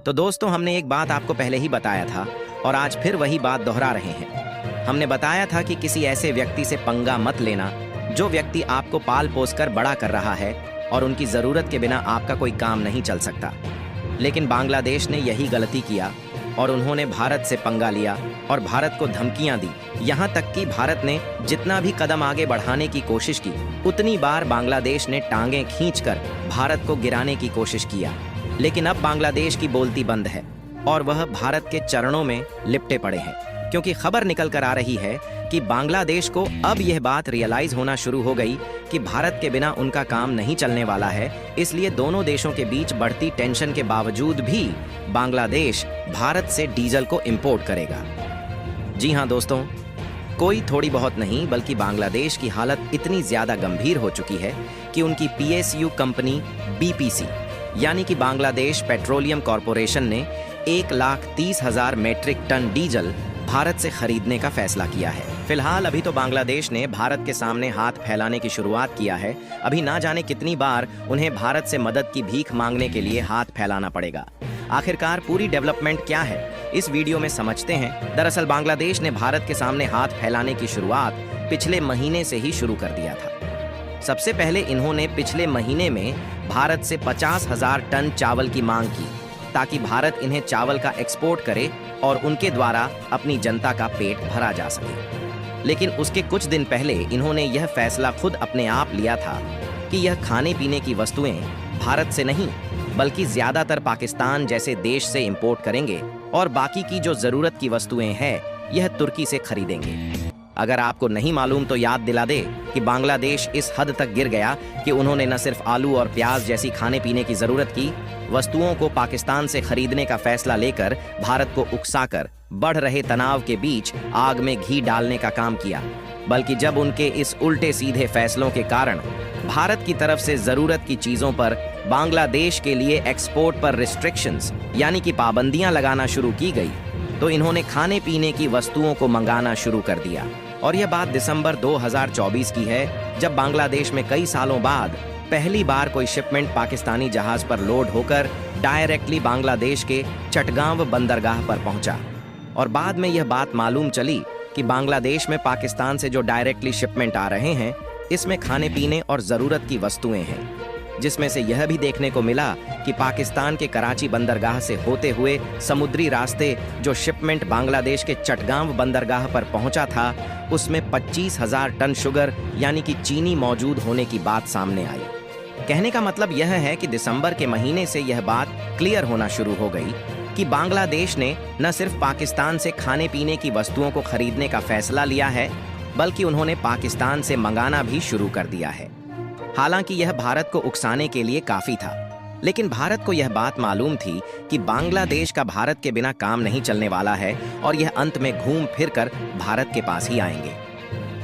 तो दोस्तों, हमने एक बात आपको पहले ही बताया था और आज फिर वही बात दोहरा रहे हैं। हमने बताया था कि किसी ऐसे व्यक्ति से पंगा मत लेना जो व्यक्ति आपको पाल पोस कर बड़ा कर रहा है और उनकी ज़रूरत के बिना आपका कोई काम नहीं चल सकता। लेकिन बांग्लादेश ने यही गलती किया और उन्होंने भारत से पंगा लिया और भारत को धमकियां दी। यहाँ तक कि भारत ने जितना भी कदम आगे बढ़ाने की कोशिश की, उतनी बार बांग्लादेश ने टांगें खींचकर भारत को गिराने की कोशिश किया। लेकिन अब बांग्लादेश की बोलती बंद है और वह भारत के चरणों में लिपटे पड़े हैं, क्योंकि खबर निकल कर आ रही है कि बांग्लादेश को अब यह बात रियलाइज होना शुरू हो गई कि भारत के बिना उनका काम नहीं चलने वाला है। इसलिए दोनों देशों के बीच बढ़ती टेंशन के बावजूद भी बांग्लादेश भारत से डीजल को इंपोर्ट करेगा। जी हाँ दोस्तों, कोई थोड़ी बहुत नहीं बल्कि बांग्लादेश की हालत इतनी ज्यादा गंभीर हो चुकी है कि उनकी PSU कंपनी BPC यानी कि बांग्लादेश पेट्रोलियम कॉरपोरेशन ने 1,30,000 मेट्रिक टन डीजल भारत से खरीदने का फैसला किया है। फिलहाल अभी तो बांग्लादेश ने भारत के सामने हाथ फैलाने की शुरुआत किया है। अभी ना जाने कितनी बार उन्हें भारत से मदद की भीख मांगने के लिए हाथ फैलाना पड़ेगा। आखिरकार पूरी डेवलपमेंट क्या है, इस वीडियो में समझते हैं। दरअसल बांग्लादेश ने भारत के सामने हाथ फैलाने की शुरुआत पिछले महीने से ही शुरू कर दिया था। सबसे पहले इन्होंने पिछले महीने में भारत से 50,000 टन चावल की मांग की ताकि भारत इन्हें चावल का एक्सपोर्ट करे और उनके द्वारा अपनी जनता का पेट भरा जा सके। लेकिन उसके कुछ दिन पहले इन्होंने यह फैसला खुद अपने आप लिया था कि यह खाने पीने की वस्तुएं भारत से नहीं बल्कि ज्यादातर पाकिस्तान जैसे देश से इंपोर्ट करेंगे और बाकी की जो जरूरत की वस्तुएं हैं यह तुर्की से खरीदेंगे। अगर आपको नहीं मालूम तो याद दिला दे कि बांग्लादेश इस हद तक गिर गया कि उन्होंने न सिर्फ आलू और प्याज जैसी खाने पीने की जरूरत की वस्तुओं को पाकिस्तान से खरीदने का फैसला लेकर भारत को उकसाकर बढ़ रहे तनाव के बीच आग में घी डालने का काम किया। बल्कि जब उनके इस उल्टे सीधे फैसलों के कारण भारत की तरफ से जरूरत की चीजों पर बांग्लादेश के लिए एक्सपोर्ट पर रिस्ट्रिक्शंस यानी कि पाबंदियां लगाना शुरू की गई, तो इन्होंने खाने पीने की वस्तुओं को मंगाना शुरू कर दिया। और यह बात दिसंबर 2024 की है, जब बांग्लादेश में कई सालों बाद पहली बार कोई शिपमेंट पाकिस्तानी जहाज पर लोड होकर डायरेक्टली बांग्लादेश के चटगांव बंदरगाह पर पहुंचा। और बाद में यह बात मालूम चली कि बांग्लादेश में पाकिस्तान से जो डायरेक्टली शिपमेंट आ रहे हैं, इसमें खाने पीने और जरूरत की वस्तुएं हैं, जिसमें से यह भी देखने को मिला कि पाकिस्तान के कराची बंदरगाह से होते हुए समुद्री रास्ते जो शिपमेंट बांग्लादेश के चटगांव बंदरगाह पर पहुंचा था, उसमें 25,000 टन शुगर यानी कि चीनी मौजूद होने की बात सामने आई। कहने का मतलब यह है कि दिसंबर के महीने से यह बात क्लियर होना शुरू हो गई कि बांग्लादेश ने न सिर्फ पाकिस्तान से खाने पीने की वस्तुओं को खरीदने का फैसला लिया है, बल्कि उन्होंने पाकिस्तान से मंगाना भी शुरू कर दिया है। हालांकि यह भारत को उकसाने के लिए काफी था, लेकिन भारत को यह बात मालूम थी कि बांग्लादेश का भारत के बिना काम नहीं चलने वाला है और यह अंत में घूम फिर कर भारत के पास ही आएंगे।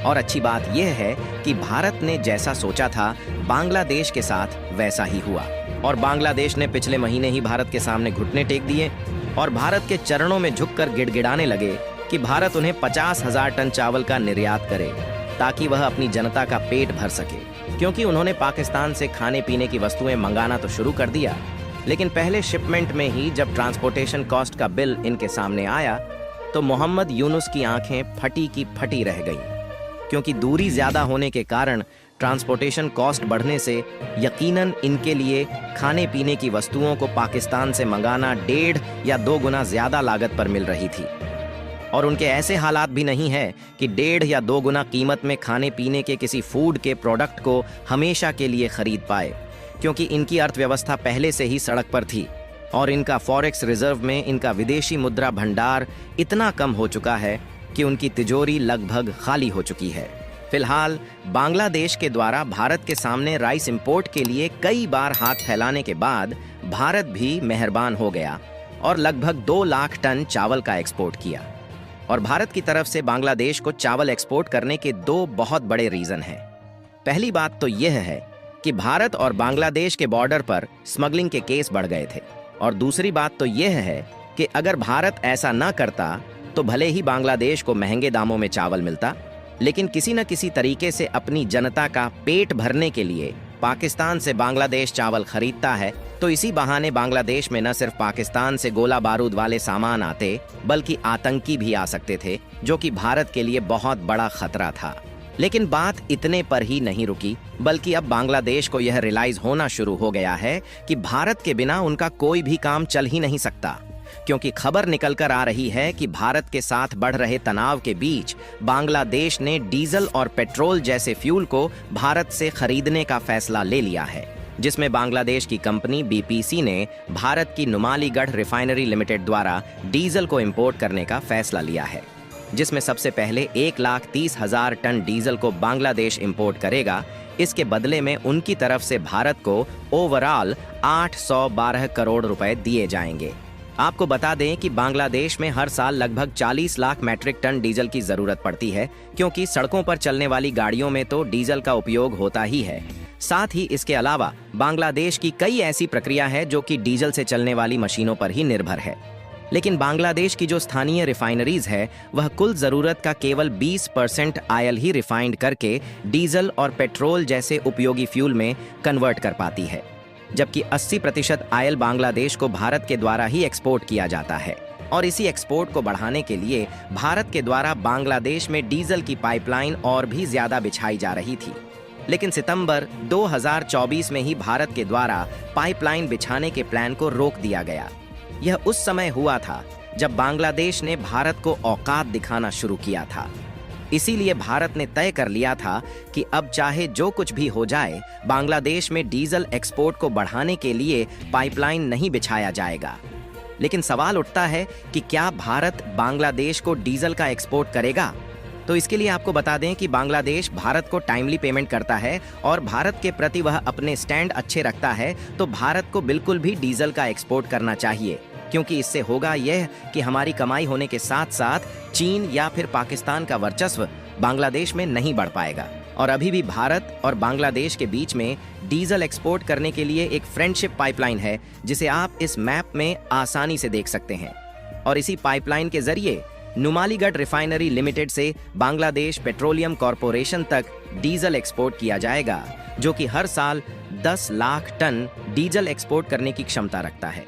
और अच्छी बात यह है कि भारत ने जैसा सोचा था बांग्लादेश के साथ वैसा ही हुआ और बांग्लादेश ने पिछले महीने ही भारत के सामने घुटने टेक दिए और भारत के चरणों में झुककर गिड़गिड़ाने लगे कि भारत उन्हें 50,000 टन चावल का निर्यात करे ताकि वह अपनी जनता का पेट भर सके। क्योंकि उन्होंने पाकिस्तान से खाने पीने की वस्तुएं मंगाना तो शुरू कर दिया, लेकिन पहले शिपमेंट में ही जब ट्रांसपोर्टेशन कॉस्ट का बिल इनके सामने आया तो मोहम्मद यूनुस की आंखें फटी की फटी रह गईं। क्योंकि दूरी ज्यादा होने के कारण ट्रांसपोर्टेशन कॉस्ट बढ़ने से यकीनन इनके लिए खाने पीने की वस्तुओं को पाकिस्तान से मंगाना 1.5 या 2 गुना ज्यादा लागत पर मिल रही थी। और उनके ऐसे हालात भी नहीं है कि 1.5 या 2 गुना कीमत में खाने पीने के किसी फूड के प्रोडक्ट को हमेशा के लिए खरीद पाए, क्योंकि इनकी अर्थव्यवस्था पहले से ही सड़क पर थी और इनका फॉरेक्स रिजर्व में इनका विदेशी मुद्रा भंडार इतना कम हो चुका है कि उनकी तिजोरी लगभग खाली हो चुकी है। फिलहाल बांग्लादेश के द्वारा भारत के सामने राइस इंपोर्ट के लिए कई बार हाथ फैलाने के बाद भारत भी मेहरबान हो गया और लगभग 2 लाख टन चावल का एक्सपोर्ट किया। और भारत की तरफ से बांग्लादेश को चावल एक्सपोर्ट करने के 2 बहुत बड़े रीजन हैं। पहली बात तो यह है कि भारत और बांग्लादेश के बॉर्डर पर स्मगलिंग के केस बढ़ गए थे, और दूसरी बात तो यह है कि अगर भारत ऐसा न करता तो भले ही बांग्लादेश को महंगे दामों में चावल मिलता, लेकिन किसी न किसी तरीके से अपनी जनता का पेट भरने के लिए पाकिस्तान से बांग्लादेश चावल खरीदता है, तो इसी बहाने बांग्लादेश में न सिर्फ पाकिस्तान से गोला बारूद वाले सामान आते, बल्कि आतंकी भी आ सकते थे, जो कि भारत के लिए बहुत बड़ा खतरा था। लेकिन बात इतने पर ही नहीं रुकी, बल्कि अब बांग्लादेश को यह रियलाइज होना शुरू हो गया है कि भारत के बिना उनका कोई भी काम चल ही नहीं सकता, क्योंकि खबर निकलकर आ रही है कि भारत के साथ बढ़ रहे तनाव के बीच बांग्लादेश ने डीजल और पेट्रोल जैसे फ्यूल को भारत से खरीदने का फैसला ले लिया है, जिसमें बांग्लादेश की कंपनी बीपीसी ने भारत की नुमालीगढ़ रिफाइनरी लिमिटेड द्वारा डीजल को इंपोर्ट करने का फैसला लिया है, जिसमें सबसे पहले 1,30,000 टन डीजल को बांग्लादेश इंपोर्ट करेगा। इसके बदले में उनकी तरफ से भारत को ओवरऑल 812 करोड़ रुपए दिए जाएंगे। आपको बता दें कि बांग्लादेश में हर साल लगभग 40 लाख मैट्रिक टन डीजल की जरूरत पड़ती है, क्योंकि सड़कों पर चलने वाली गाड़ियों में तो डीजल का उपयोग होता ही है। साथ ही इसके अलावा बांग्लादेश की कई ऐसी प्रक्रिया है जो कि डीजल से चलने वाली मशीनों पर ही निर्भर है। लेकिन बांग्लादेश की जो स्थानीय रिफाइनरीज है, वह कुल जरूरत का केवल 20% आयल ही रिफाइंड करके डीजल और पेट्रोल जैसे उपयोगी फ्यूल में कन्वर्ट कर पाती है, जबकि 80% आयल बांग्लादेश को भारत के द्वारा ही एक्सपोर्ट किया जाता है। और इसी एक्सपोर्ट को बढ़ाने के लिए भारत के द्वारा बांग्लादेश में डीजल की पाइपलाइन और भी ज्यादा बिछाई जा रही थी। लेकिन सितंबर 2024 में ही भारत के द्वारा पाइपलाइन बिछाने के प्लान को रोक दिया गया। यह उस समय हुआ था जब बांग्लादेश ने भारत को औकात दिखाना शुरू किया था। इसीलिए भारत ने तय कर लिया था कि अब चाहे जो कुछ भी हो जाए, बांग्लादेश में डीजल एक्सपोर्ट को बढ़ाने के लिए पाइपलाइन नहीं बिछाया जाएगा। लेकिन सवाल उठता है कि क्या भारत बांग्लादेश को डीजल का एक्सपोर्ट करेगा? तो इसके लिए आपको बता दें कि बांग्लादेश भारत को टाइमली पेमेंट करता है और भारत के प्रति वह अपने स्टैंड अच्छे रखता है, तो भारत को बिल्कुल भी डीजल का एक्सपोर्ट करना चाहिए, क्योंकि इससे होगा यह कि हमारी कमाई होने के साथ साथ चीन या फिर पाकिस्तान का वर्चस्व बांग्लादेश में नहीं बढ़ पाएगा। और अभी भी भारत और बांग्लादेश के बीच में डीजल एक्सपोर्ट करने के लिए एक फ्रेंडशिप पाइपलाइन है, जिसे आप इस मैप में आसानी से देख सकते हैं। और इसी पाइपलाइन के जरिए नुमालीगढ़ रिफाइनरी लिमिटेड से बांग्लादेश पेट्रोलियम कॉरपोरेशन तक डीजल एक्सपोर्ट किया जाएगा, जो कि हर साल 10 लाख टन डीजल एक्सपोर्ट करने की क्षमता रखता है।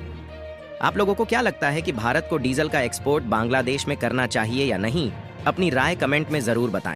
आप लोगों को क्या लगता है कि भारत को डीजल का एक्सपोर्ट बांग्लादेश में करना चाहिए या नहीं? अपनी राय कमेंट में जरूर बताएं।